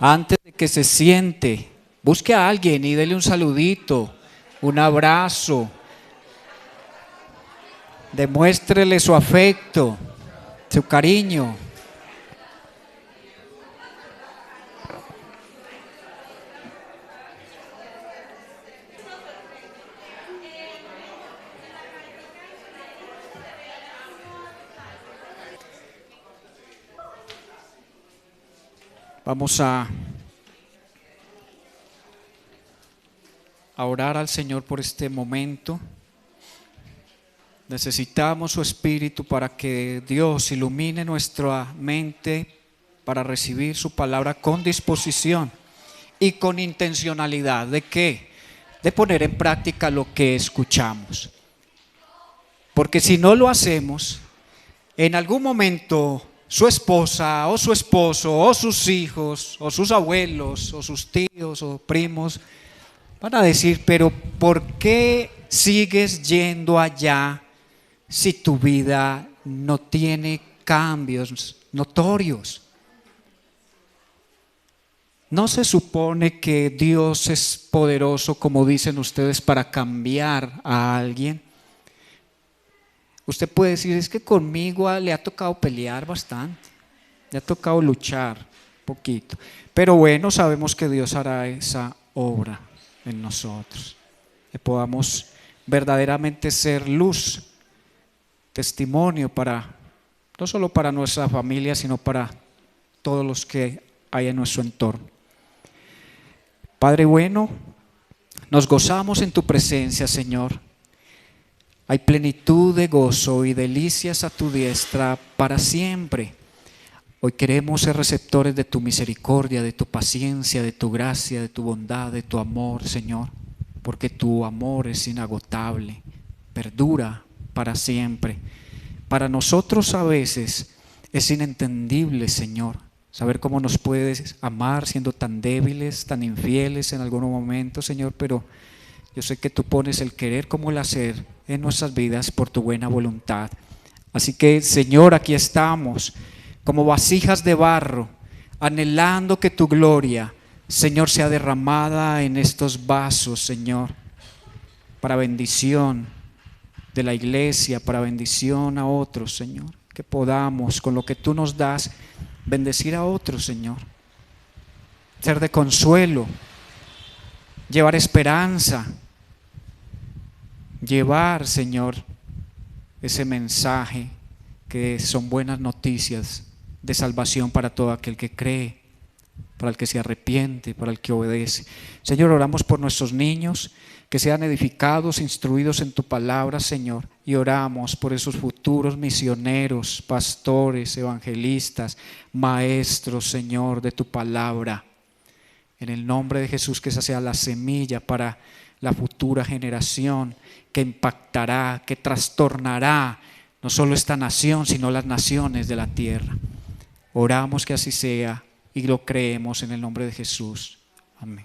Antes de que se siente, busque a alguien y dele un saludito, un abrazo, demuéstrele su afecto, su cariño. Vamos a orar al Señor por este momento. Necesitamos su Espíritu para que Dios ilumine nuestra mente para recibir su palabra con disposición y con intencionalidad. ¿De qué? De poner en práctica lo que escuchamos. Porque si no lo hacemos, en algún momento su esposa o su esposo o sus hijos o sus abuelos o sus tíos o primos van a decir: pero ¿por qué sigues yendo allá si tu vida no tiene cambios notorios? ¿No se supone que Dios es poderoso, como dicen ustedes, para cambiar a alguien? Usted puede decir: es que conmigo le ha tocado pelear bastante, le ha tocado luchar un poquito, pero bueno, sabemos que Dios hará esa obra en nosotros, que podamos verdaderamente ser luz, testimonio para, no solo para nuestra familia, sino para todos los que hay en nuestro entorno. Padre bueno, nos gozamos en tu presencia, Señor. Hay plenitud de gozo y delicias a tu diestra para siempre. Hoy queremos ser receptores de tu misericordia, de tu paciencia, de tu gracia, de tu bondad, de tu amor, Señor, porque tu amor es inagotable, perdura para siempre. Para nosotros a veces es inentendible, Señor, saber cómo nos puedes amar siendo tan débiles, tan infieles en algunos momentos, Señor, pero yo sé que tú pones el querer como el hacer en nuestras vidas por tu buena voluntad. Así que, Señor, aquí estamos como vasijas de barro, anhelando que tu gloria, Señor, sea derramada en estos vasos, Señor, para bendición de la iglesia, para bendición a otros, Señor. Que podamos, con lo que tú nos das, bendecir a otros, Señor. Ser de consuelo, llevar esperanza, llevar, Señor, ese mensaje que son buenas noticias de salvación para todo aquel que cree, para el que se arrepiente, para el que obedece. Señor, oramos por nuestros niños, que sean edificados, instruidos en tu palabra, Señor, y oramos por esos futuros misioneros, pastores, evangelistas, maestros, Señor, de tu palabra. En el nombre de Jesús, que esa sea la semilla para la futura generación que impactará, que trastornará no solo esta nación, sino las naciones de la tierra. Oramos que así sea y lo creemos en el nombre de Jesús. Amén.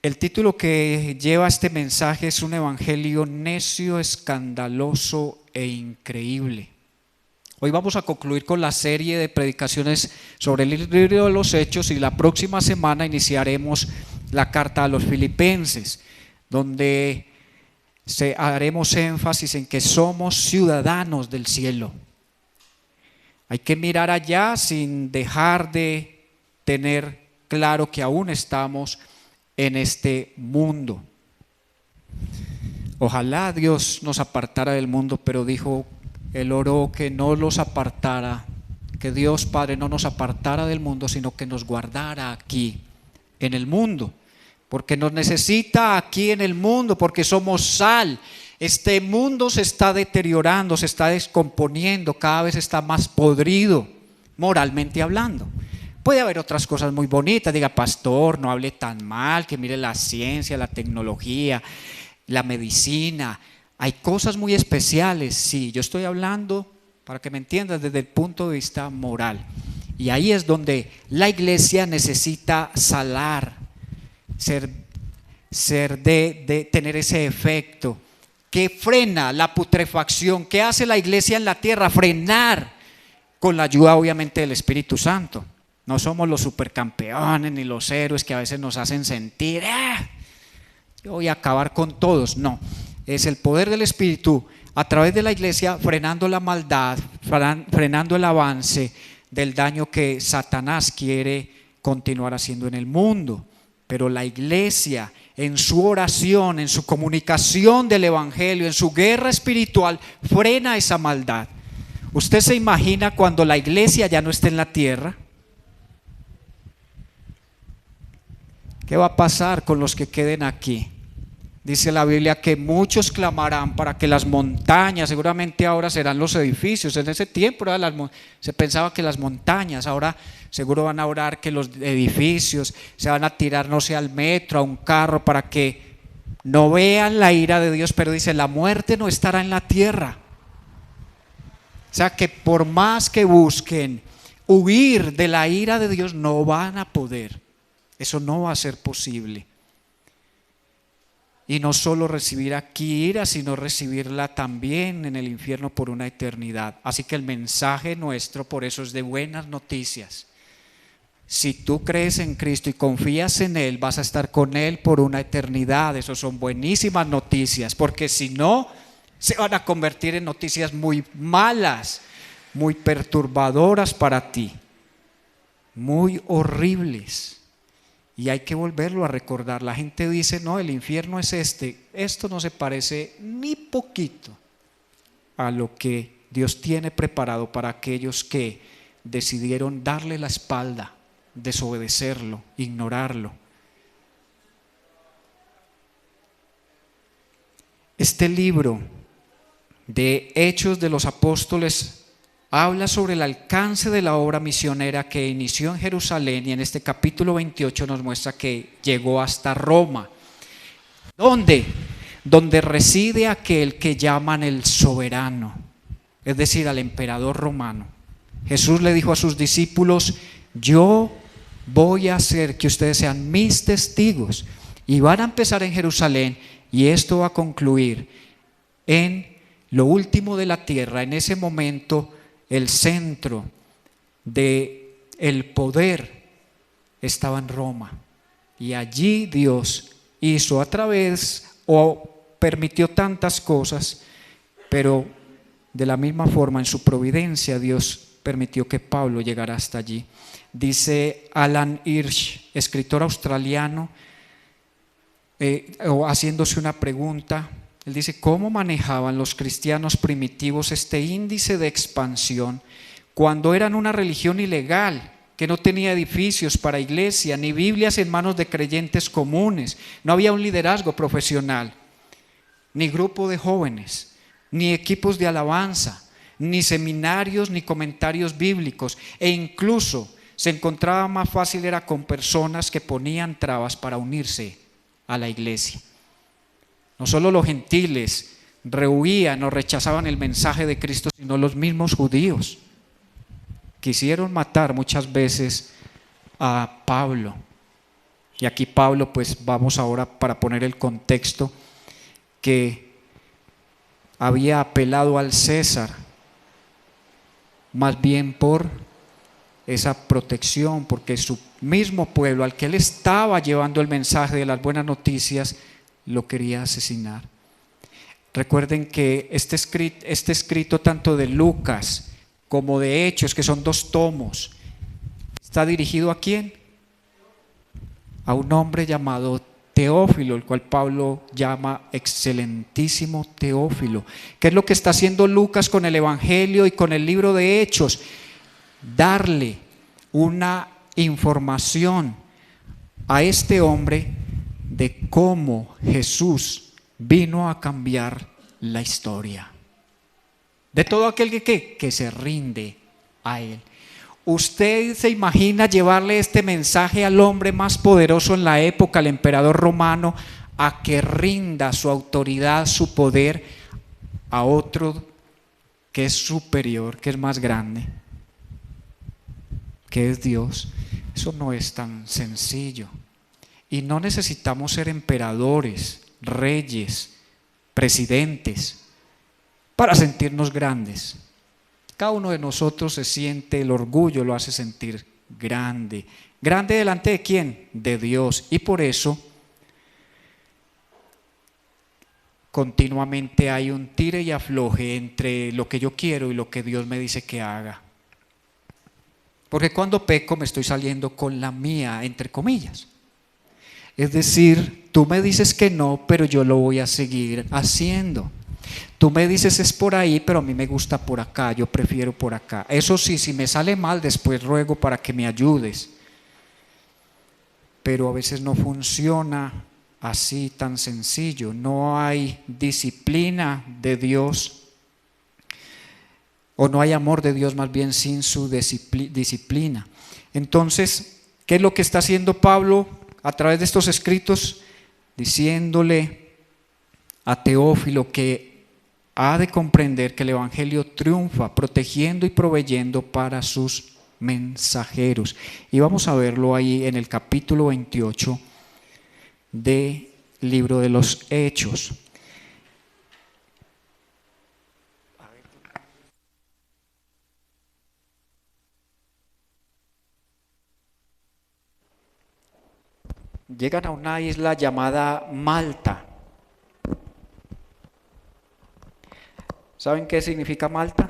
El título que lleva este mensaje es un evangelio necio, escandaloso e increíble. Hoy vamos a concluir con la serie de predicaciones sobre el libro de los Hechos y la próxima semana iniciaremos la carta a los Filipenses, donde haremos énfasis en que somos ciudadanos del cielo. Hay que mirar allá sin dejar de tener claro que aún estamos en este mundo. Ojalá Dios nos apartara del mundo, pero dijo, Él oró que no los apartara, que Dios Padre no nos apartara del mundo, sino que nos guardara aquí en el mundo, porque nos necesita aquí en el mundo, porque somos sal. Este mundo se está deteriorando, se está descomponiendo, cada vez está más podrido, moralmente hablando. Puede haber otras cosas muy bonitas, diga, pastor, no hable tan mal, que mire la ciencia, la tecnología, la medicina. Hay cosas muy especiales, sí, yo estoy hablando, para que me entiendas, desde el punto de vista moral. Y ahí es donde la iglesia necesita salar, de tener ese efecto que frena la putrefacción. ¿Qué hace la iglesia en la tierra? Frenar, con la ayuda obviamente del Espíritu Santo. No somos los supercampeones ni los héroes que a veces nos hacen sentir, yo voy a acabar con todos. No, es el poder del Espíritu a través de la iglesia frenando la maldad, frenando el avance del daño que Satanás quiere continuar haciendo en el mundo. Pero la iglesia, en su oración, en su comunicación del evangelio, en su guerra espiritual, frena esa maldad. ¿Usted se imagina cuando la iglesia ya no esté en la tierra? ¿Qué va a pasar con los que queden aquí? Dice la Biblia que muchos clamarán para que las montañas, seguramente ahora serán los edificios. En ese tiempo se pensaba que las montañas, ahora seguro van a orar que los edificios se van a tirar, no sé, al metro, a un carro, para que no vean la ira de Dios. Pero dice, la muerte no estará en la tierra. O sea que por más que busquen huir de la ira de Dios, no van a poder. Eso no va a ser posible. Y no solo recibir aquí ira, sino recibirla también en el infierno por una eternidad. Así que el mensaje nuestro por eso es de buenas noticias. Si tú crees en Cristo y confías en Él, vas a estar con Él por una eternidad. Eso son buenísimas noticias, porque si no, se van a convertir en noticias muy malas, muy perturbadoras para ti, muy horribles. Y hay que volverlo a recordar. La gente dice, no, el infierno es este. Esto no se parece ni poquito a lo que Dios tiene preparado para aquellos que decidieron darle la espalda, desobedecerlo, ignorarlo. Este libro de Hechos de los Apóstoles habla sobre el alcance de la obra misionera que inició en Jerusalén, y en este capítulo 28 nos muestra que llegó hasta Roma. ¿Dónde? Donde reside aquel que llaman el soberano, es decir, al emperador romano. Jesús le dijo a sus discípulos, yo voy a hacer que ustedes sean mis testigos, y van a empezar en Jerusalén, y esto va a concluir en lo último de la tierra. En ese momento el centro del poder estaba en Roma, y allí Dios hizo a través o permitió tantas cosas, pero de la misma forma en su providencia Dios permitió que Pablo llegara hasta allí. Dice Alan Hirsch, escritor australiano, haciéndose una pregunta. Él dice, ¿cómo manejaban los cristianos primitivos este índice de expansión cuando eran una religión ilegal, que no tenía edificios para iglesia, ni Biblias en manos de creyentes comunes? No había un liderazgo profesional, ni grupo de jóvenes, ni equipos de alabanza, ni seminarios, ni comentarios bíblicos, e incluso se encontraba más fácil era con personas que ponían trabas para unirse a la iglesia. No solo los gentiles rehuían o rechazaban el mensaje de Cristo, sino los mismos judíos. Quisieron matar muchas veces a Pablo. Y aquí Pablo, pues vamos ahora para poner el contexto, que había apelado al César, más bien por esa protección, porque su mismo pueblo al que él estaba llevando el mensaje de las buenas noticias lo quería asesinar. Recuerden que este escrito tanto de Lucas como de Hechos, que son 2 tomos, está dirigido ¿a quién? A un hombre llamado Teófilo, el cual Pablo llama excelentísimo Teófilo. ¿Qué es lo que está haciendo Lucas con el Evangelio y con el libro de Hechos? Darle una información a este hombre de cómo Jesús vino a cambiar la historia de todo aquel que se rinde a Él. ¿Usted se imagina llevarle este mensaje al hombre más poderoso en la época, al emperador romano, a que rinda su autoridad, su poder a otro que es superior, que es más grande, que es Dios? Eso no es tan sencillo. Y no necesitamos ser emperadores, reyes, presidentes para sentirnos grandes. Cada uno de nosotros se siente, el orgullo lo hace sentir grande. ¿Grande delante de quién? De Dios. Y por eso continuamente hay un tire y afloje entre lo que yo quiero y lo que Dios me dice que haga. Porque cuando peco me estoy saliendo con la mía, entre comillas. Es decir, tú me dices que no, pero yo lo voy a seguir haciendo. Tú me dices es por ahí, pero a mí me gusta por acá, yo prefiero por acá. Eso sí, si me sale mal, después ruego para que me ayudes. Pero a veces no funciona así tan sencillo. No hay disciplina de Dios, o no hay amor de Dios más bien sin su disciplina. Entonces, ¿qué es lo que está haciendo Pablo a través de estos escritos? Diciéndole a Teófilo que ha de comprender que el Evangelio triunfa protegiendo y proveyendo para sus mensajeros. Y vamos a verlo ahí en el capítulo 28 del libro de los Hechos. Llegan a una isla llamada Malta. ¿Saben qué significa Malta?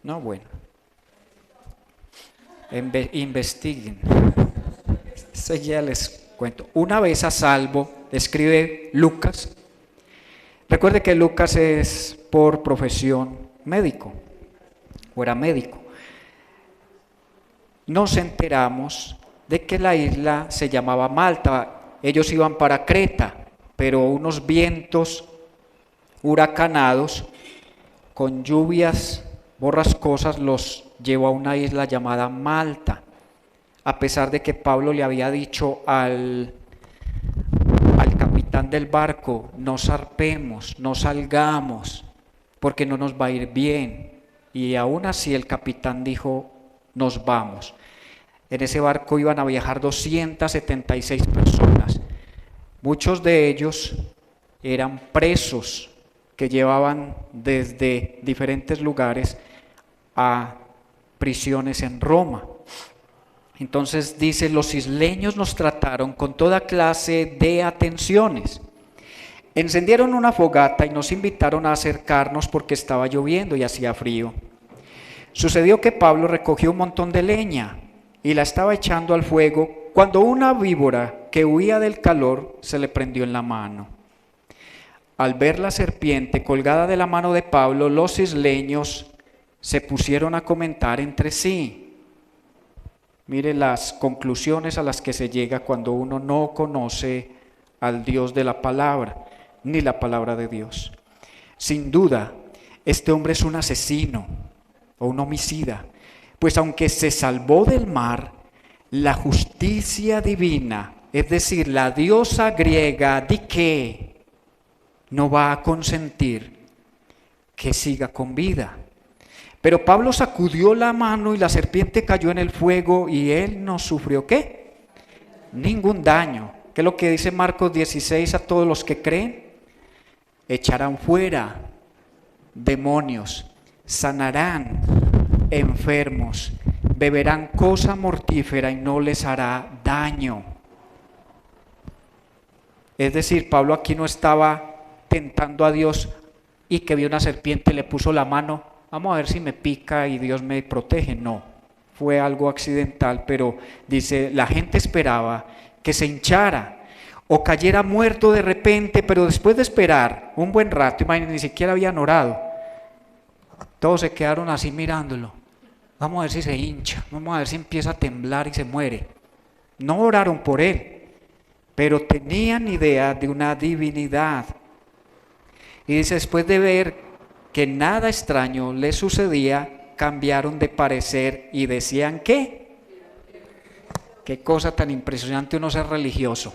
No, bueno. Investiguen. Ya les cuento. Una vez a salvo, escribe Lucas. Recuerde que Lucas es por profesión médico, o era médico. Nos enteramos de que la isla se llamaba Malta. Ellos iban para Creta, pero unos vientos huracanados con lluvias borrascosas los llevó a una isla llamada Malta, a pesar de que Pablo le había dicho al capitán del barco: no zarpemos, no salgamos, porque no nos va a ir bien. Y aún así el capitán dijo: nos vamos. En ese barco iban a viajar 276 personas. Muchos de ellos eran presos que llevaban desde diferentes lugares a prisiones en Roma. Entonces dice: los isleños nos trataron con toda clase de atenciones. Encendieron una fogata y nos invitaron a acercarnos porque estaba lloviendo y hacía frío. Sucedió que Pablo recogió un montón de leña y la estaba echando al fuego cuando una víbora que huía del calor se le prendió en la mano. Al ver la serpiente colgada de la mano de Pablo, los isleños se pusieron a comentar entre sí. Mire las conclusiones a las que se llega cuando uno no conoce al Dios de la palabra, ni la palabra de Dios. Sin duda, este hombre es un asesino o un homicida, pues aunque se salvó del mar, la justicia divina, es decir, la diosa griega Dike, no va a consentir que siga con vida. Pero Pablo sacudió la mano y la serpiente cayó en el fuego y él no sufrió ¿qué? Ningún daño. ¿Qué es lo que dice Marcos 16 a todos los que creen? Echarán fuera demonios, sanarán enfermos, beberán cosa mortífera y no les hará daño. Es decir, Pablo aquí no estaba tentando a Dios y que vio una serpiente y le puso la mano: vamos a ver si me pica y Dios me protege. No, fue algo accidental, pero dice, la gente esperaba que se hinchara o cayera muerto de repente, pero después de esperar un buen rato, imagínense, ni siquiera habían orado, todos se quedaron así mirándolo. Vamos a ver si se hincha, vamos a ver si empieza a temblar y se muere. No oraron por él, pero tenían idea de una divinidad. Y dice, después de ver que nada extraño le sucedía, cambiaron de parecer y decían ¿qué? Qué cosa tan impresionante uno ser religioso.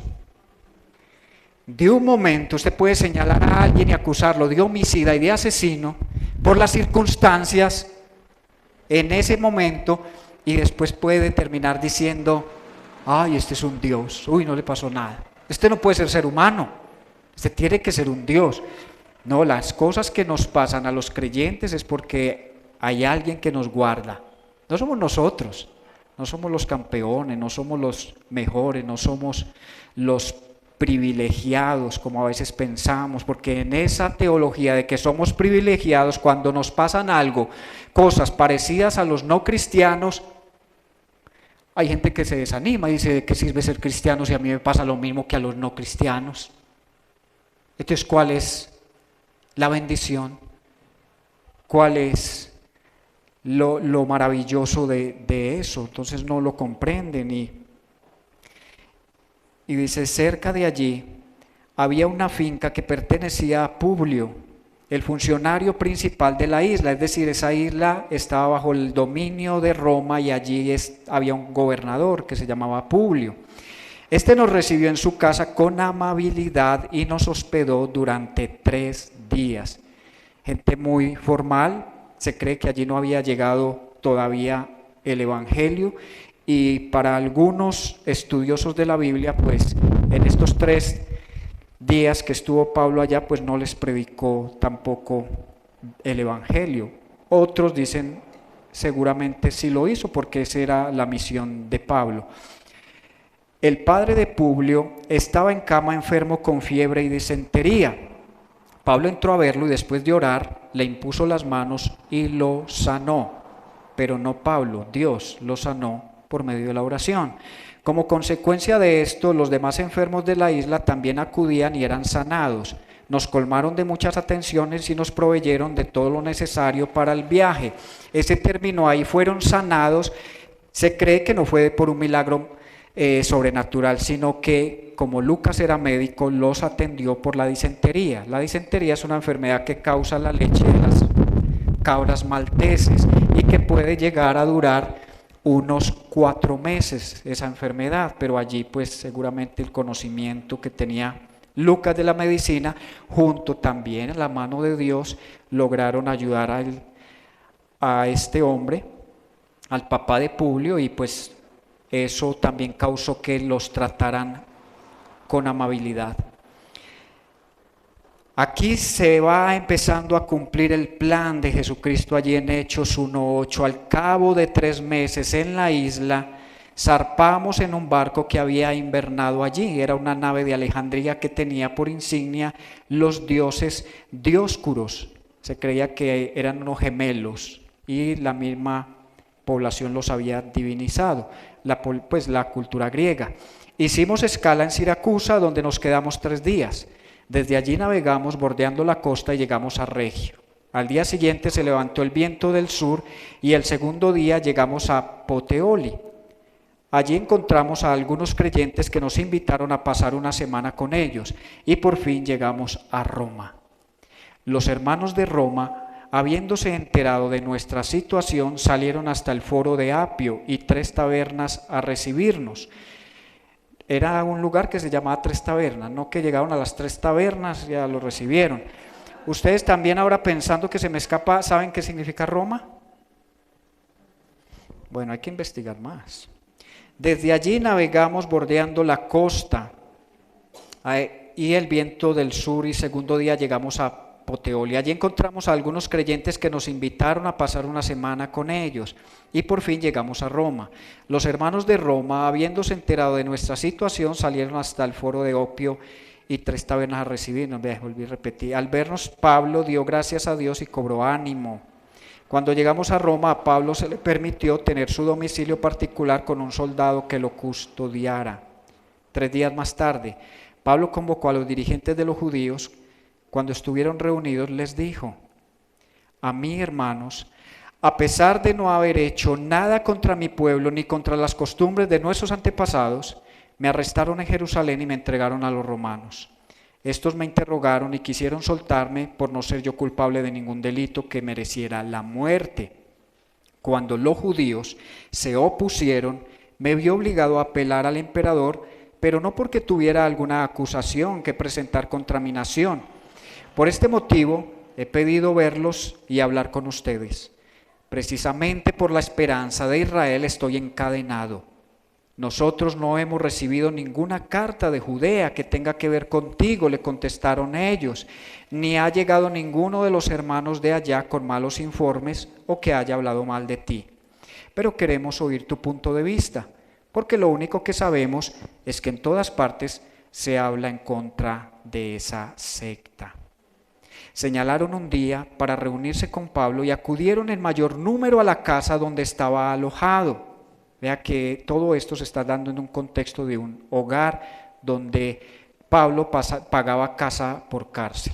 De un momento usted puede señalar a alguien y acusarlo de homicida y de asesino por las circunstancias en ese momento, y después puede terminar diciendo: ay, este es un Dios, uy, no le pasó nada. Este no puede ser humano, este tiene que ser un Dios. No, las cosas que nos pasan a los creyentes es porque hay alguien que nos guarda, No somos nosotros, no somos los campeones, no somos los mejores, no somos los privilegiados como a veces pensamos, porque en esa teología de que somos privilegiados, cuando nos pasan algo, cosas parecidas a los no cristianos, hay gente que se desanima y dice: ¿de qué sirve ser cristiano si a mí me pasa lo mismo que a los no cristianos? Entonces, ¿cuál es la bendición? ¿Cuál es lo maravilloso de eso? Entonces no lo comprenden. Y dice: cerca de allí había una finca que pertenecía a Publio, el funcionario principal de la isla, es decir, esa isla estaba bajo el dominio de Roma y allí había un gobernador que se llamaba Publio. Este nos recibió en su casa con amabilidad y nos hospedó durante 3 días. Gente muy formal, se cree que allí no había llegado todavía el Evangelio, y para algunos estudiosos de la Biblia, pues en estos 3 días que estuvo Pablo allá, pues no les predicó tampoco el Evangelio. Otros dicen seguramente sí lo hizo, porque esa era la misión de Pablo. El padre de Publio estaba en cama enfermo con fiebre y disentería. Pablo entró a verlo y después de orar le impuso las manos y lo sanó. Pero no Pablo, Dios lo sanó por medio de la oración. Como consecuencia de esto, los demás enfermos de la isla también acudían y eran sanados. Nos colmaron de muchas atenciones y nos proveyeron de todo lo necesario para el viaje. Ese terminó ahí, fueron sanados. Se cree que no fue por un milagro sobrenatural, sino que como Lucas era médico, los atendió por la disentería. La disentería es una enfermedad que causa la leche de las cabras malteses y que puede llegar a durar unos 4 meses esa enfermedad, pero allí pues seguramente el conocimiento que tenía Lucas de la medicina, junto también a la mano de Dios, lograron ayudar a este hombre, al papá de Publio, y pues eso también causó que los trataran con amabilidad. Aquí se va empezando a cumplir el plan de Jesucristo allí en Hechos 1:8. Al cabo de 3 meses en la isla, zarpamos en un barco que había invernado allí. Era una nave de Alejandría que tenía por insignia los dioses Dioscuros. Se creía que eran unos gemelos y la misma población los había divinizado, la cultura griega. Hicimos escala en Siracusa, donde nos quedamos 3 días. Desde allí navegamos bordeando la costa y llegamos a Regio. Al día siguiente se levantó el viento del sur y el segundo día llegamos a Puteoli. Allí encontramos a algunos creyentes que nos invitaron a pasar una semana con ellos y por fin llegamos a Roma. Los hermanos de Roma, habiéndose enterado de nuestra situación, salieron hasta el foro de Apio y 3 tabernas a recibirnos. Era un lugar que se llamaba 3 tabernas, no que llegaron a las 3 tabernas y ya lo recibieron. Ustedes también ahora pensando que se me escapa, ¿saben qué significa Roma? Bueno, hay que investigar más. Desde allí navegamos bordeando la costa y el viento del sur y segundo día llegamos a Puteoli. Allí encontramos a algunos creyentes que nos invitaron a pasar una semana con ellos y por fin llegamos a Roma. Los hermanos de Roma, habiéndose enterado de nuestra situación, salieron hasta el foro de Apio y 3 tabernas a recibirnos. Volví a repetir. Al vernos, Pablo dio gracias a Dios y cobró ánimo. Cuando llegamos a Roma, a Pablo se le permitió tener su domicilio particular con un soldado que lo custodiara. 3 días más tarde, Pablo convocó a los dirigentes de los judíos. Cuando estuvieron reunidos les dijo: a mí, hermanos, a pesar de no haber hecho nada contra mi pueblo ni contra las costumbres de nuestros antepasados, me arrestaron en Jerusalén y me entregaron a los romanos. Estos me interrogaron y quisieron soltarme por no ser yo culpable de ningún delito que mereciera la muerte. Cuando los judíos se opusieron, me vi obligado a apelar al emperador, pero no porque tuviera alguna acusación que presentar contra mi nación. Por este motivo he pedido verlos y hablar con ustedes. Precisamente por la esperanza de Israel estoy encadenado. Nosotros no hemos recibido ninguna carta de Judea que tenga que ver contigo, le contestaron ellos, ni ha llegado ninguno de los hermanos de allá con malos informes o que haya hablado mal de ti. pero queremos oír tu punto de vista, porque lo único que sabemos es que en todas partes se habla en contra de esa secta. Señalaron un día para reunirse con Pablo y acudieron en mayor número a la casa donde estaba alojado. Vea que todo esto se está dando en un contexto de un hogar donde Pablo pagaba casa por cárcel.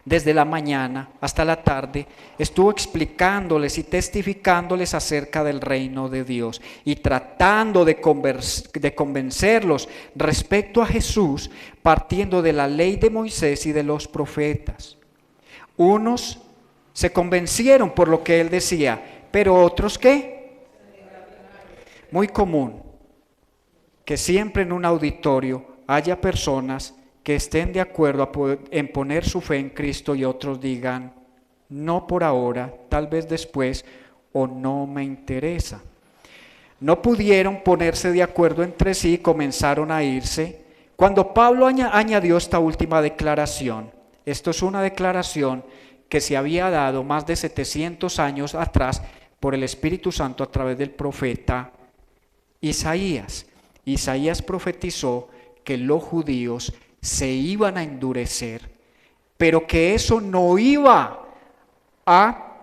Desde la mañana hasta la tarde estuvo explicándoles y testificándoles acerca del reino de Dios y tratando de convencerlos respecto a Jesús, partiendo de la ley de Moisés y de los profetas. Unos se convencieron por lo que él decía, pero otros ¿qué? Muy común que siempre en un auditorio haya personas que estén de acuerdo en poner su fe en Cristo y otros digan, no por ahora, tal vez después, o no me interesa. No pudieron ponerse de acuerdo entre sí y comenzaron a irse. Cuando Pablo añadió esta última declaración, esto es una declaración que se había dado más de 700 años atrás por el Espíritu Santo a través del profeta Isaías. Isaías profetizó que los judíos se iban a endurecer, pero que eso no iba a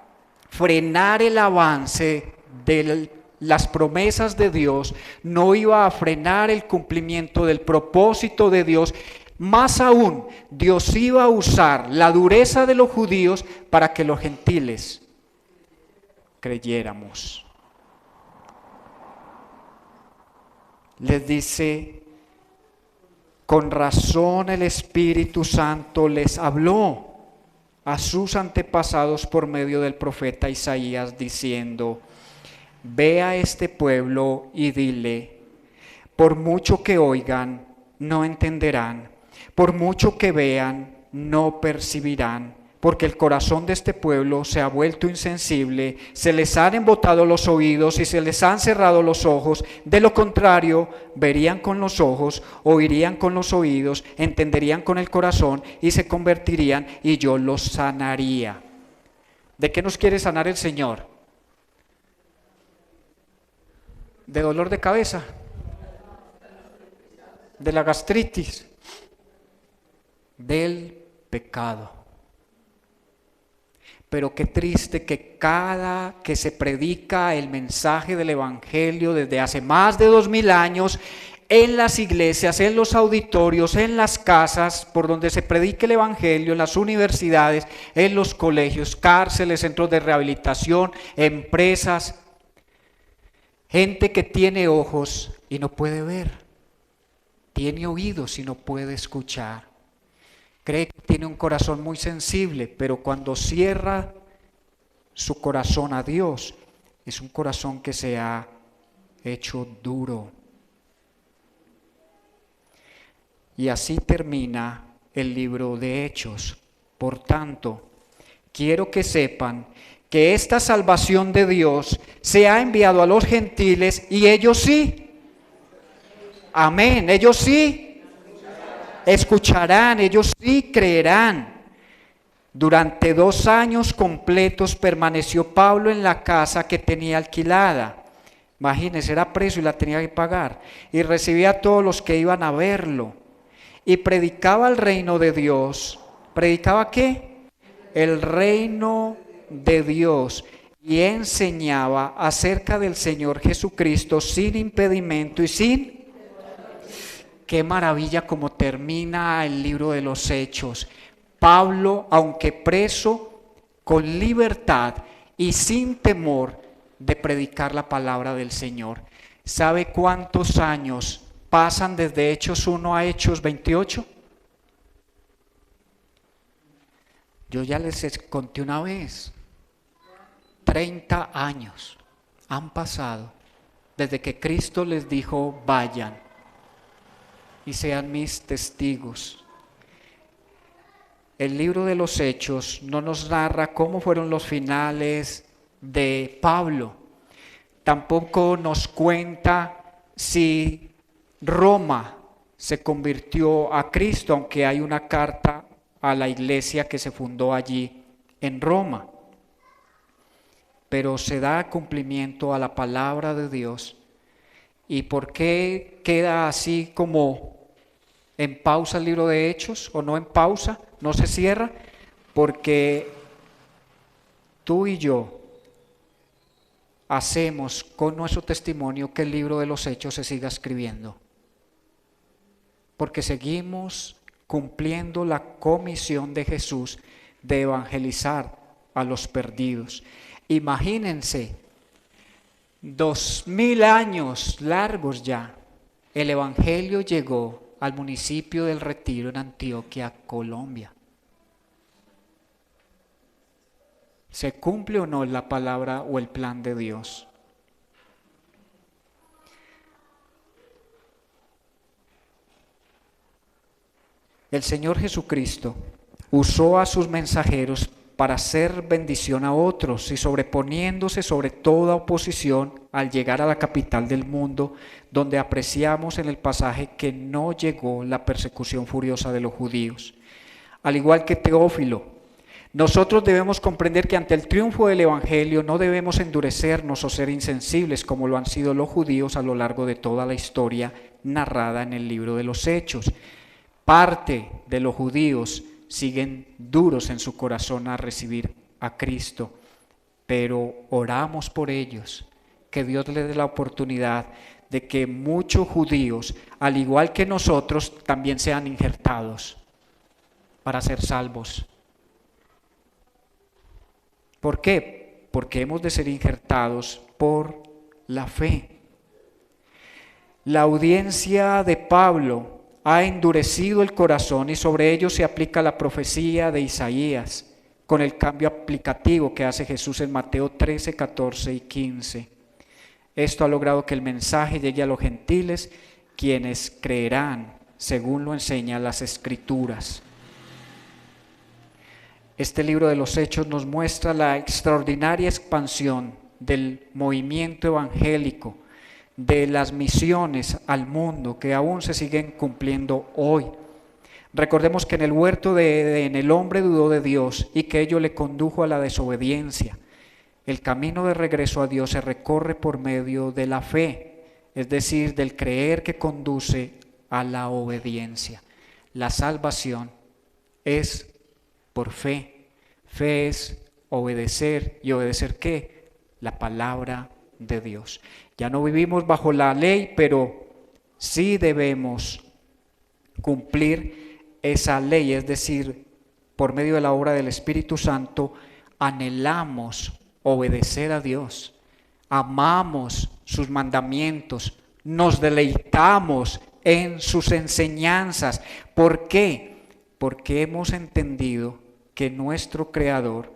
frenar el avance de las promesas de Dios, no iba a frenar el cumplimiento del propósito de Dios. Más aún, Dios iba a usar la dureza de los judíos para que los gentiles creyéramos. Les dice, con razón el Espíritu Santo les habló a sus antepasados por medio del profeta Isaías diciendo, ve a este pueblo y dile, por mucho que oigan, no entenderán, por mucho que vean, no percibirán, porque el corazón de este pueblo se ha vuelto insensible, se les han embotado los oídos y se les han cerrado los ojos. De lo contrario, verían con los ojos, oirían con los oídos, entenderían con el corazón y se convertirían y yo los sanaría. ¿De qué nos quiere sanar el Señor? ¿De dolor de cabeza? ¿De la gastritis? Del pecado. Pero qué triste que cada que se predica el mensaje del Evangelio desde hace más de 2000 años, en las iglesias, en los auditorios, en las casas, por donde se predica el Evangelio, en las universidades, en los colegios, cárceles, centros de rehabilitación, empresas, gente que tiene ojos y no puede ver, tiene oídos y no puede escuchar. Cree que tiene un corazón muy sensible, pero cuando cierra su corazón a Dios, es un corazón que se ha hecho duro. Y así termina el libro de Hechos. Por tanto, quiero que sepan que esta salvación de Dios se ha enviado a los gentiles y ellos sí. Amén, ellos sí. Escucharán, ellos sí creerán. Durante 2 años completos permaneció Pablo en la casa que tenía alquilada. Imagínense, era preso y la tenía que pagar. Y recibía a todos los que iban a verlo. Y predicaba el reino de Dios. ¿Predicaba qué? El reino de Dios. Y enseñaba acerca del Señor Jesucristo sin impedimento y sin... Qué maravilla como termina el libro de los Hechos. Pablo, aunque preso, con libertad y sin temor de predicar la palabra del Señor. ¿Sabe cuántos años pasan desde Hechos 1 a Hechos 28? Yo ya les conté una vez. 30 años han pasado desde que Cristo les dijo, vayan y sean mis testigos. El libro de los Hechos no nos narra cómo fueron los finales de Pablo. Tampoco nos cuenta si Roma se convirtió a Cristo, aunque hay una carta a la iglesia que se fundó allí en Roma. pero se da cumplimiento a la palabra de Dios. ¿Y por qué queda así como en pausa el libro de Hechos, o no en pausa, no se cierra? Porque tú y yo hacemos con nuestro testimonio que el libro de los Hechos se siga escribiendo, porque seguimos cumpliendo la comisión de Jesús de evangelizar a los perdidos. Imagínense, 2000 años largos ya, el evangelio llegó al municipio del Retiro en Antioquia, Colombia. ¿Se cumple o no la palabra o el plan de Dios? El Señor Jesucristo usó a sus mensajeros para hacer bendición a otros y sobreponiéndose sobre toda oposición al llegar a la capital del mundo, donde apreciamos en el pasaje que no llegó la persecución furiosa de los judíos. Al igual que Teófilo, nosotros debemos comprender que ante el triunfo del Evangelio no debemos endurecernos o ser insensibles como lo han sido los judíos a lo largo de toda la historia narrada en el libro de los Hechos. Parte de los judíos siguen duros en su corazón a recibir a Cristo, pero oramos por ellos, que Dios les dé la oportunidad de que muchos judíos, al igual que nosotros, también sean injertados para ser salvos. ¿Por qué? Porque hemos de ser injertados por la fe. La audiencia de Pablo ha endurecido el corazón y sobre ello se aplica la profecía de Isaías, con el cambio aplicativo que hace Jesús en Mateo 13, 14 y 15. Esto ha logrado que el mensaje llegue a los gentiles, quienes creerán, según lo enseñan las Escrituras. Este libro de los Hechos nos muestra la extraordinaria expansión del movimiento evangélico, de las misiones al mundo que aún se siguen cumpliendo hoy. Recordemos que en el huerto de Edén el hombre dudó de Dios y que ello le condujo a la desobediencia. El camino de regreso a Dios se recorre por medio de la fe, es decir, del creer que conduce a la obediencia. La salvación es por fe. Fe es obedecer. ¿Y obedecer qué? La palabra de Dios. Ya no vivimos bajo la ley, pero sí debemos cumplir esa ley, es decir, por medio de la obra del Espíritu Santo, anhelamos obedecer a Dios, amamos sus mandamientos, nos deleitamos en sus enseñanzas. ¿Por qué? Porque hemos entendido que nuestro Creador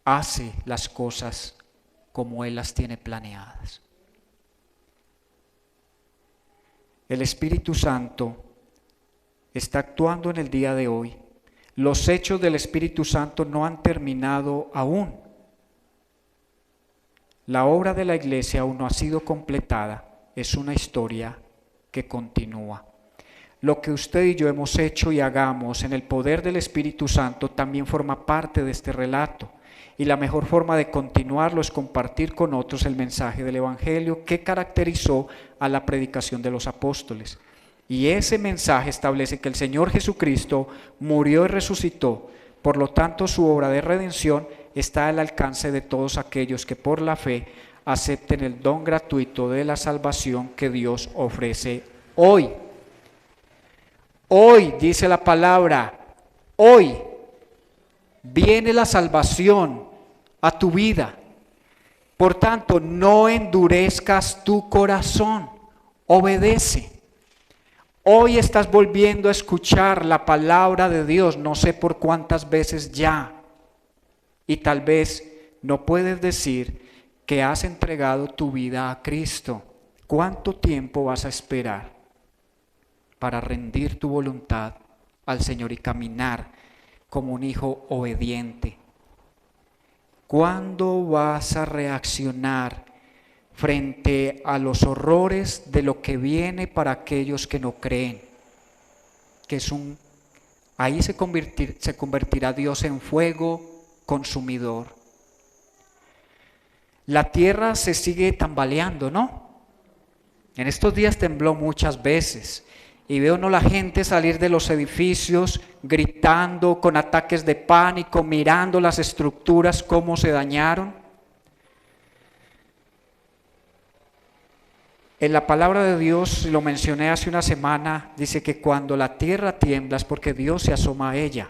hace las cosas como Él las tiene planeadas. El Espíritu Santo está actuando en el día de hoy. Los hechos del Espíritu Santo no han terminado aún. La obra de la iglesia aún no ha sido completada. Es una historia que continúa. Lo que usted y yo hemos hecho y hagamos en el poder del Espíritu Santo también forma parte de este relato. Y la mejor forma de continuarlo es compartir con otros el mensaje del Evangelio que caracterizó a la predicación de los apóstoles. Y ese mensaje establece que el Señor Jesucristo murió y resucitó. Por lo tanto, su obra de redención está al alcance de todos aquellos que por la fe acepten el don gratuito de la salvación que Dios ofrece hoy. Hoy, dice la palabra, hoy viene la salvación a tu vida. Por tanto, no endurezcas tu corazón, obedece. Hoy estás volviendo a escuchar la palabra de Dios, no sé por cuántas veces ya, y tal vez no puedes decir que has entregado tu vida a Cristo. ¿Cuánto tiempo vas a esperar para rendir tu voluntad al Señor y caminar como un hijo obediente? ¿Cuándo vas a reaccionar frente a los horrores de lo que viene para aquellos que no creen? Que ahí se convertirá Dios en fuego consumidor. La tierra se sigue tambaleando, ¿no? En estos días tembló muchas veces y veo no la gente salir de los edificios gritando con ataques de pánico, mirando las estructuras cómo se dañaron. En la palabra de Dios, lo mencioné hace una semana, dice que cuando la tierra tiembla es porque Dios se asoma a ella.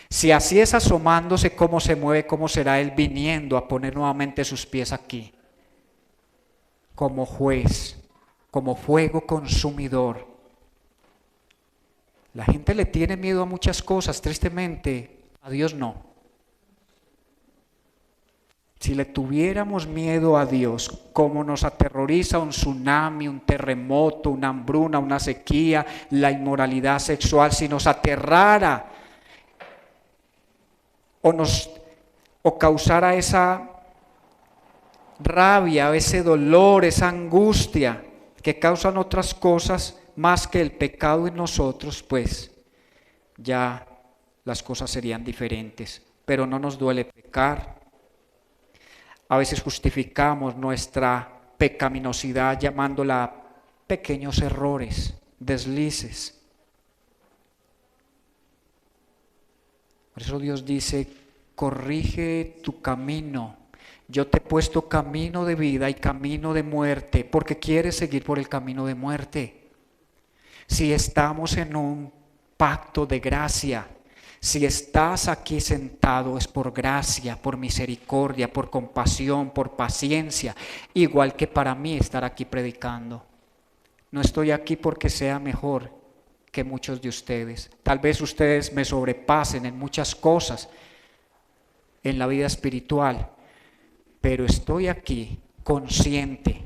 Si así es asomándose, ¿cómo se mueve? ¿Cómo será Él viniendo a poner nuevamente sus pies aquí? Como juez, como fuego consumidor. La gente le tiene miedo a muchas cosas, tristemente, a Dios no. Si le tuviéramos miedo a Dios, como nos aterroriza un tsunami, un terremoto, una hambruna, una sequía, la inmoralidad sexual, si nos aterrara o causara esa rabia, ese dolor, esa angustia que causan otras cosas más que el pecado en nosotros, pues ya las cosas serían diferentes. Pero no nos duele pecar. A veces justificamos nuestra pecaminosidad llamándola pequeños errores, deslices. Por eso Dios dice, corrige tu camino. Yo te he puesto camino de vida y camino de muerte, porque quieres seguir por el camino de muerte. Si estamos en un pacto de gracia, si estás aquí sentado es por gracia, por misericordia, por compasión, por paciencia, igual que para mí estar aquí predicando. No estoy aquí porque sea mejor que muchos de ustedes. Tal vez ustedes me sobrepasen en muchas cosas en la vida espiritual, pero estoy aquí consciente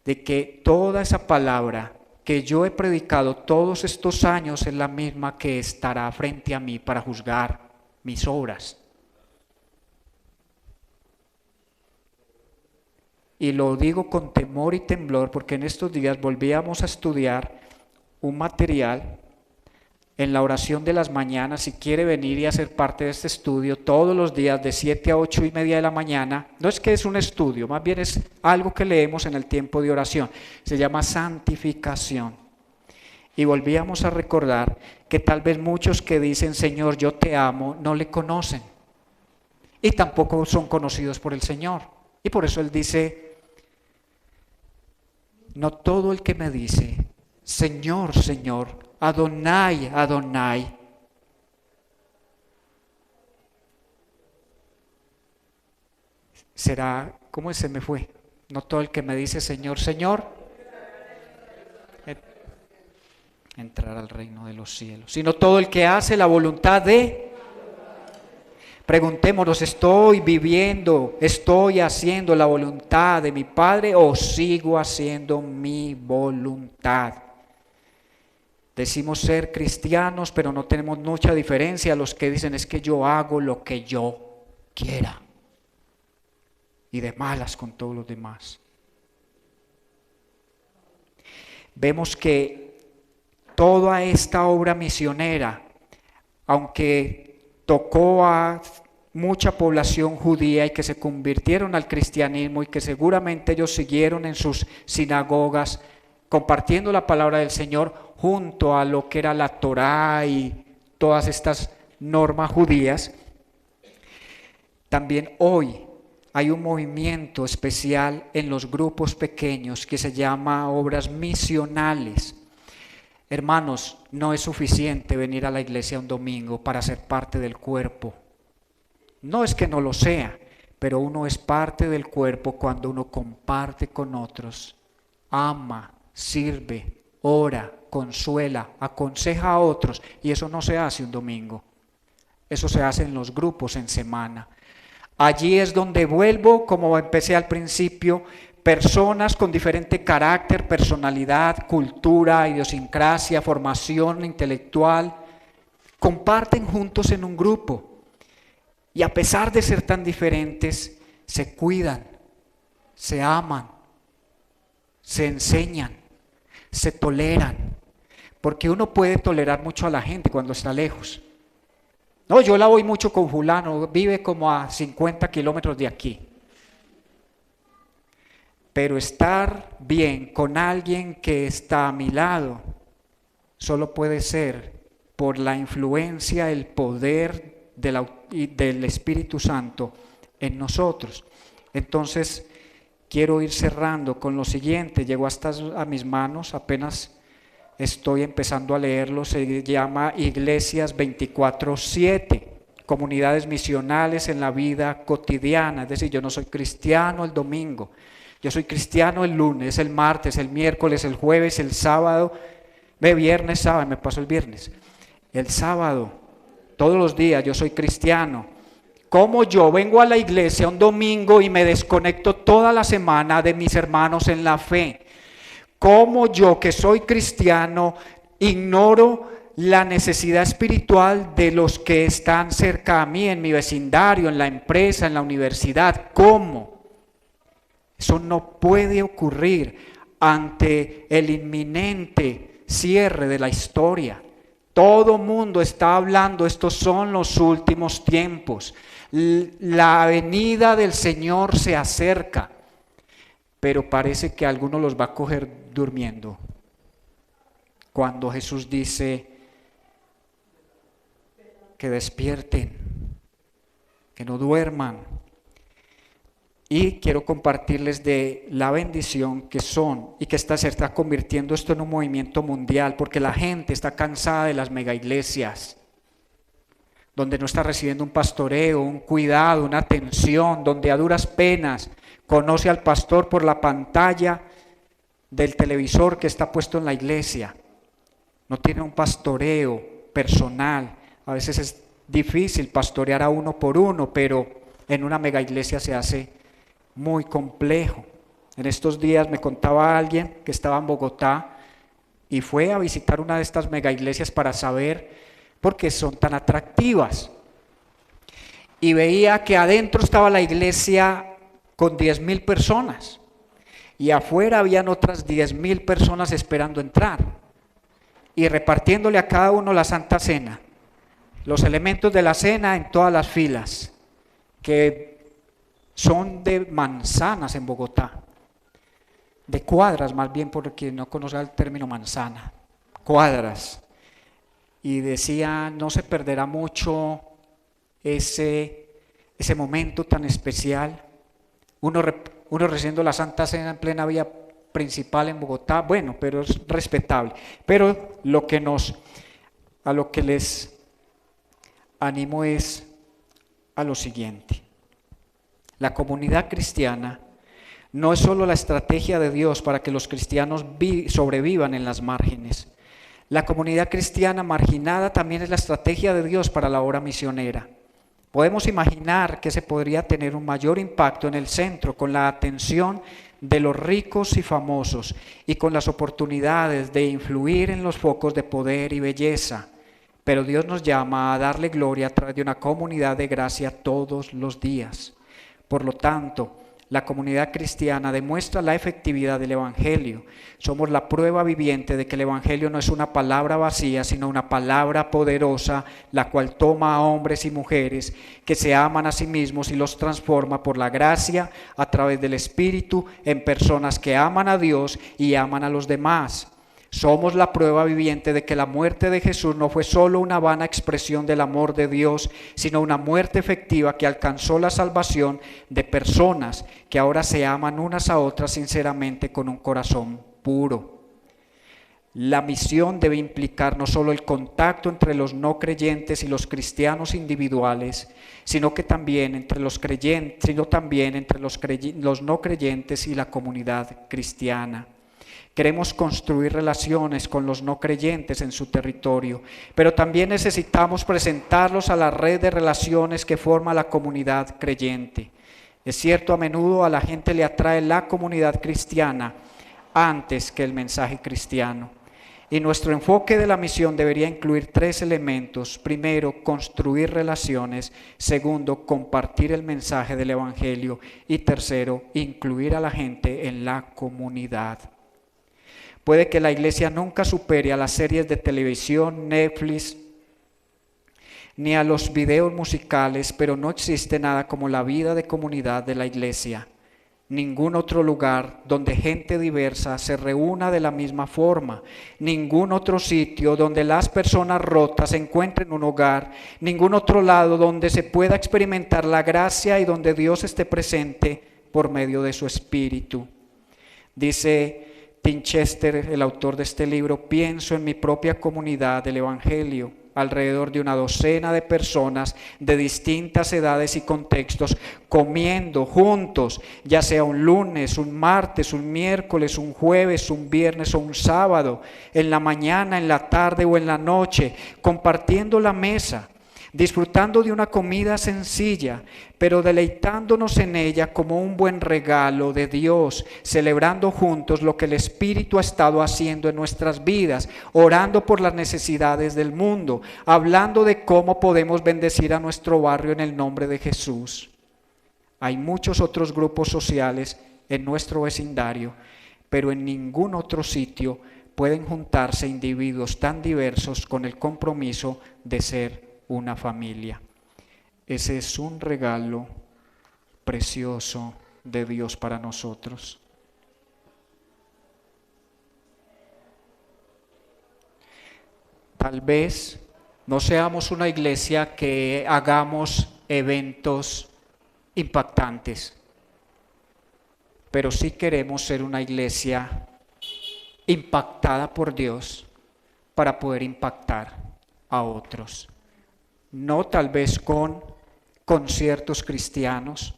de que toda esa palabra que yo he predicado todos estos años es la misma que estará frente a mí para juzgar mis obras. Y lo digo con temor y temblor porque en estos días volvíamos a estudiar un material en la oración de las mañanas. Si quiere venir y hacer parte de este estudio todos los días de 7 a 8:30 de la mañana, no es que es un estudio, más bien es algo que leemos en el tiempo de oración, se llama santificación. Y volvíamos a recordar que tal vez muchos que dicen Señor yo te amo no le conocen y tampoco son conocidos por el Señor, y por eso Él dice, no todo el que me dice Señor, Señor, Adonai, Adonai, será, ¿cómo se me fue? No todo el que me dice Señor, Señor, entrar al reino de los cielos, sino todo el que hace la voluntad de... Preguntémonos, ¿estoy viviendo, estoy haciendo la voluntad de mi Padre o sigo haciendo mi voluntad? Decimos ser cristianos, pero no tenemos mucha diferencia a los que dicen es que yo hago lo que yo quiera y de malas con todos los demás. Vemos que toda esta obra misionera, aunque tocó a mucha población judía y que se convirtieron al cristianismo y que seguramente ellos siguieron en sus sinagogas compartiendo la palabra del Señor junto a lo que era la Torá y todas estas normas judías, también hoy hay un movimiento especial en los grupos pequeños que se llama obras misionales. Hermanos, no es suficiente venir a la iglesia un domingo para ser parte del cuerpo. No es que no lo sea, pero uno es parte del cuerpo cuando uno comparte con otros, ama, sirve, ora, consuela, aconseja a otros, y eso no se hace un domingo. Eso se hace en los grupos en semana. Allí es donde vuelvo, como empecé al principio, personas con diferente carácter, personalidad, cultura, idiosincrasia, formación intelectual, comparten juntos en un grupo y a pesar de ser tan diferentes, se cuidan, se aman, se enseñan, se toleran, porque uno puede tolerar mucho a la gente cuando está lejos. No, yo la voy mucho con fulano, vive como a 50 kilómetros de aquí. pero estar bien con alguien que está a mi lado solo puede ser por la influencia, el poder del Espíritu Santo en nosotros. Entonces, quiero ir cerrando con lo siguiente. Llegó hasta a mis manos, apenas estoy empezando a leerlo. Se llama Iglesias 24/7, comunidades misionales en la vida cotidiana. Es decir, yo no soy cristiano el domingo, yo soy cristiano el lunes, el martes, el miércoles, el jueves, el sábado, viernes, sábado, me pasó el viernes, el sábado, todos los días yo soy cristiano. Como yo vengo a la iglesia un domingo y me desconecto toda la semana de mis hermanos en la fe. Como yo, que soy cristiano, ignoro la necesidad espiritual de los que están cerca a mí, en mi vecindario, en la empresa, en la universidad. ¿Cómo? Eso no puede ocurrir ante el inminente cierre de la historia. Todo mundo está hablando, estos son los últimos tiempos. La venida del Señor se acerca, pero parece que a algunos los va a coger durmiendo. Cuando Jesús dice que despierten, que no duerman. Y quiero compartirles de la bendición que son y que se está convirtiendo esto en un movimiento mundial, porque la gente está cansada de las mega iglesias, donde no está recibiendo un pastoreo, un cuidado, una atención, donde a duras penas conoce al pastor por la pantalla del televisor que está puesto en la iglesia. No tiene un pastoreo personal. A veces es difícil pastorear a uno por uno, pero en una mega iglesia se hace muy complejo. En estos días me contaba alguien que estaba en Bogotá y fue a visitar una de estas mega iglesias para saber por qué son tan atractivas. Y veía que adentro estaba la iglesia con 10,000 personas y afuera habían otras 10,000 personas esperando entrar y repartiéndole a cada uno la Santa Cena, los elementos de la cena en todas las filas, que son de manzanas en Bogotá, de cuadras más bien, porque no conozca el término manzana, cuadras. Y decía, no se perderá mucho ese momento tan especial, uno recibiendo la Santa Cena en plena vía principal en Bogotá. Bueno, pero es respetable. Pero a lo que les animo es a lo siguiente. La comunidad cristiana no es solo la estrategia de Dios para que los cristianos sobrevivan en las márgenes. La comunidad cristiana marginada también es la estrategia de Dios para la obra misionera. Podemos imaginar que se podría tener un mayor impacto en el centro con la atención de los ricos y famosos y con las oportunidades de influir en los focos de poder y belleza. Pero Dios nos llama a darle gloria a través de una comunidad de gracia todos los días. Por lo tanto, la comunidad cristiana demuestra la efectividad del Evangelio. Somos la prueba viviente de que el Evangelio no es una palabra vacía, sino una palabra poderosa, la cual toma a hombres y mujeres que se aman a sí mismos y los transforma por la gracia a través del Espíritu en personas que aman a Dios y aman a los demás. Somos la prueba viviente de que la muerte de Jesús no fue solo una vana expresión del amor de Dios, sino una muerte efectiva que alcanzó la salvación de personas que ahora se aman unas a otras sinceramente con un corazón puro. La misión debe implicar no solo el contacto entre los no creyentes y los cristianos individuales, sino también entre los no creyentes y la comunidad cristiana. Queremos construir relaciones con los no creyentes en su territorio, pero también necesitamos presentarlos a la red de relaciones que forma la comunidad creyente. Es cierto, a menudo a la gente le atrae la comunidad cristiana antes que el mensaje cristiano. Y nuestro enfoque de la misión debería incluir 3 elementos. Primero, construir relaciones. Segundo, compartir el mensaje del Evangelio. Y tercero, incluir a la gente en la comunidad. Puede que la iglesia nunca supere a las series de televisión, Netflix, ni a los videos musicales, pero no existe nada como la vida de comunidad de la iglesia. ningún otro lugar donde gente diversa se reúna de la misma forma, ningún otro sitio donde las personas rotas encuentren un hogar, ningún otro lado donde se pueda experimentar la gracia y donde Dios esté presente por medio de su Espíritu. Dice Tim Chester, el autor de este libro: pienso en mi propia comunidad del Evangelio, alrededor de una docena de personas de distintas edades y contextos, comiendo juntos, ya sea un lunes, un martes, un miércoles, un jueves, un viernes o un sábado, en la mañana, en la tarde o en la noche, compartiendo la mesa, disfrutando de una comida sencilla, pero deleitándonos en ella como un buen regalo de Dios, celebrando juntos lo que el Espíritu ha estado haciendo en nuestras vidas, orando por las necesidades del mundo, hablando de cómo podemos bendecir a nuestro barrio en el nombre de Jesús. Hay muchos otros grupos sociales en nuestro vecindario, pero en ningún otro sitio pueden juntarse individuos tan diversos con el compromiso de ser una familia. Ese es un regalo precioso de Dios para nosotros. Tal vez no seamos una iglesia que hagamos eventos impactantes, pero sí queremos ser una iglesia impactada por Dios para poder impactar a otros. No tal vez con conciertos cristianos,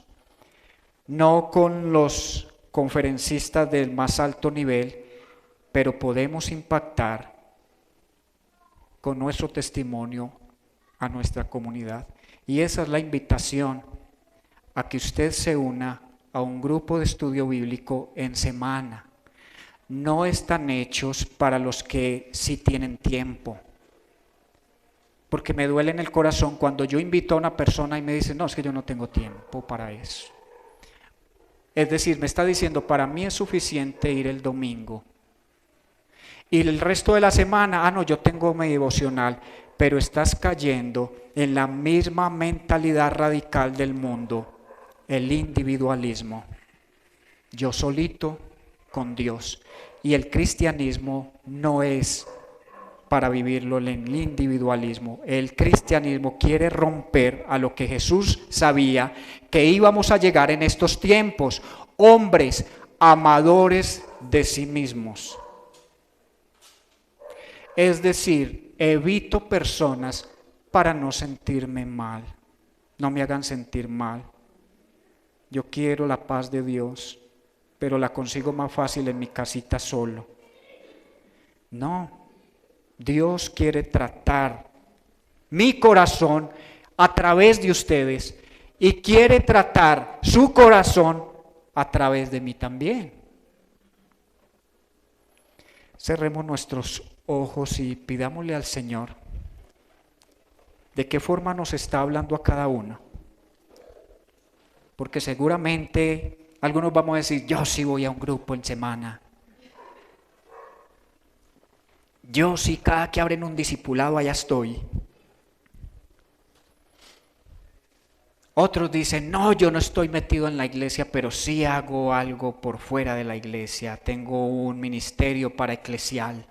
no con los conferencistas del más alto nivel, pero podemos impactar con nuestro testimonio a nuestra comunidad. Y esa es la invitación, a que usted se una a un grupo de estudio bíblico en semana. No están hechos para los que sí tienen tiempo. Porque me duele en el corazón cuando yo invito a una persona y me dice: no, es que yo no tengo tiempo para eso. Es decir, me está diciendo: para mí es suficiente ir el domingo. Y el resto de la semana, no, yo tengo mi devocional. Pero estás cayendo en la misma mentalidad radical del mundo, el individualismo. Yo solito con Dios. Y el cristianismo no es para vivirlo en el individualismo. El cristianismo quiere romper a lo que Jesús sabía que íbamos a llegar en estos tiempos: hombres amadores de sí mismos. Es decir, evito personas para no sentirme mal. No me hagan sentir mal. Yo quiero la paz de Dios, pero la consigo más fácil en mi casita solo. No. Dios quiere tratar mi corazón a través de ustedes y quiere tratar su corazón a través de mí también. Cerremos nuestros ojos y pidámosle al Señor de qué forma nos está hablando a cada uno. Porque seguramente algunos vamos a decir: yo sí voy a un grupo en semana. Yo sí, cada que abren un discipulado, allá estoy. Otros dicen: no, yo no estoy metido en la iglesia, pero sí hago algo por fuera de la iglesia. Tengo un ministerio paraeclesial.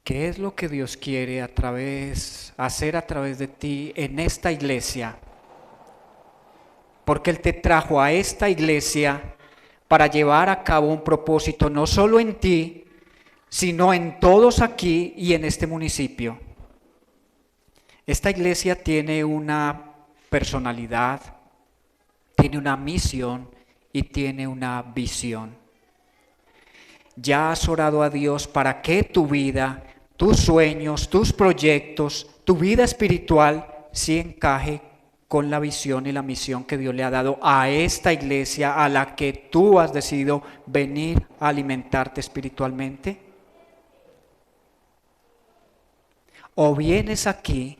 ¿Qué es lo que Dios quiere hacer a través de ti en esta iglesia? Porque Él te trajo a esta iglesia para llevar a cabo un propósito, no solo en ti, sino en todos aquí y en este municipio. Esta iglesia tiene una personalidad, tiene una misión y tiene una visión. Ya has orado a Dios para que tu vida, tus sueños, tus proyectos, tu vida espiritual sí encaje con la visión y la misión que Dios le ha dado a esta iglesia a la que tú has decidido venir a alimentarte espiritualmente. O vienes aquí,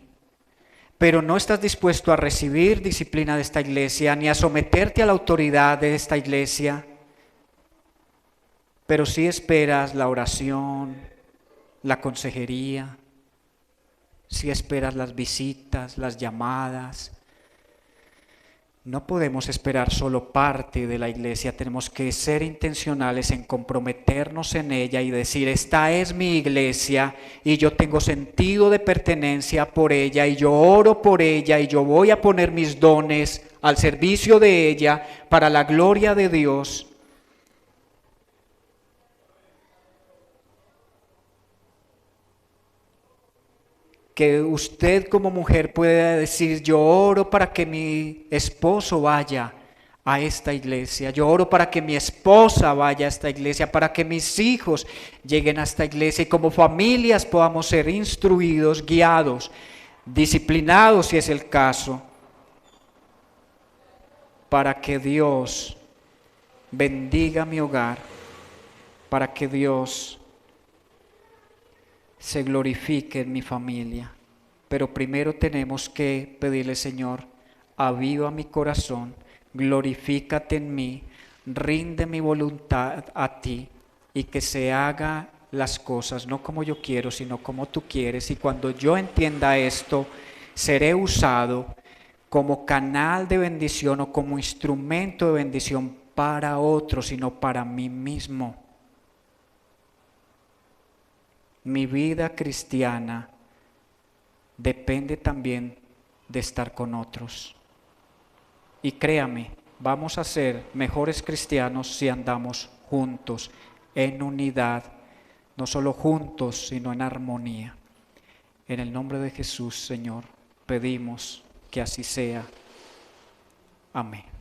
pero no estás dispuesto a recibir disciplina de esta iglesia, ni a someterte a la autoridad de esta iglesia, pero sí esperas la oración, la consejería, sí esperas las visitas, las llamadas, No podemos esperar solo parte de la iglesia, tenemos que ser intencionales en comprometernos en ella y decir, esta es mi iglesia y yo tengo sentido de pertenencia por ella y yo oro por ella y yo voy a poner mis dones al servicio de ella para la gloria de Dios. Que usted como mujer pueda decir, yo oro para que mi esposo vaya a esta iglesia, yo oro para que mi esposa vaya a esta iglesia, para que mis hijos lleguen a esta iglesia y como familias podamos ser instruidos, guiados, disciplinados si es el caso, para que Dios bendiga mi hogar, para que Dios se glorifique en mi familia. Pero primero tenemos que pedirle, Señor, aviva mi corazón, glorifícate en mí, rinde mi voluntad a ti y que se haga las cosas no como yo quiero, sino como tú quieres. Y cuando yo entienda esto, seré usado como canal de bendición o como instrumento de bendición para otros, sino para mí mismo. Mi vida cristiana depende también de estar con otros. Y créame, vamos a ser mejores cristianos si andamos juntos, en unidad, no solo juntos, sino en armonía. En el nombre de Jesús, Señor, pedimos que así sea. Amén.